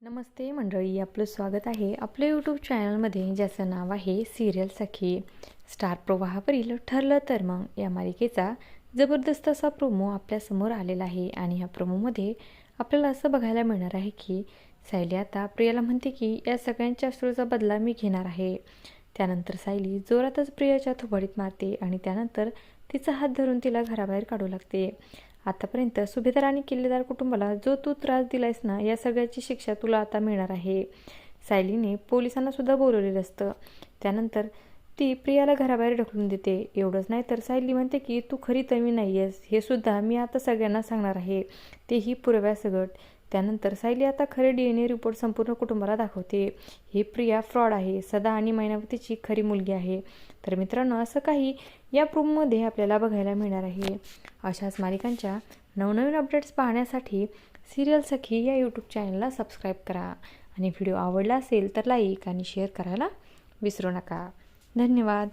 नमस्ते मंडळी, आपलं स्वागत आहे आपल्या यूट्यूब चॅनलमध्ये, ज्याचं नाव आहे सिरियल सखी. स्टार प्रवाहावरील ठरलं तर मग या मालिकेचा जबरदस्त असा प्रोमो आपल्यासमोर आलेला आहे. आणि ह्या प्रोमोमध्ये आपल्याला असं बघायला मिळणार आहे की सायली आता प्रियाला म्हणते की या सगळ्यांच्या अश्रूचा बदला मी घेणार आहे. त्यानंतर सायली जोरातच प्रियाच्या थोबाडीत मारते आणि त्यानंतर तिचा हात धरून तिला घराबाहेर काढू लागते. आतापर्यंत सुभेदार आणि किल्लेदार कुटुंबाला जो तू त्रास दिलायस ना, या सगळ्याची शिक्षा तुला आता मिळणार आहे. सायलीने पोलिसांना सुद्धा बोलवलेलं असतं. त्यानंतर ती प्रियाला घराबाहेर ढकलून देते. एवढंच नाही तर सायली म्हणते की तू खरी तन्वी नाही आहेस, हे सुद्धा मी आता सगळ्यांना सांगणार आहे, तेही पुराव्यासकट. त्यानंतर सायली आता खरे DNA रिपोर्ट संपूर्ण कुटुंबाला दाखवते. ही प्रिया फ्रॉड आहे, सदा आणि मैनावतीची खरी मुलगी आहे. तर मित्रांनो, असं काही या प्रोमोमध्ये आपल्याला बघायला मिळणार आहे. अशाच मालिकांच्या नवनवीन अपडेट्स पाहण्यासाठी सिरियल सखी या यूट्यूब चॅनलला सबस्क्राईब करा. आणि व्हिडिओ आवडला असेल तर लाईक आणि शेअर करायला विसरू नका. धन्यवाद.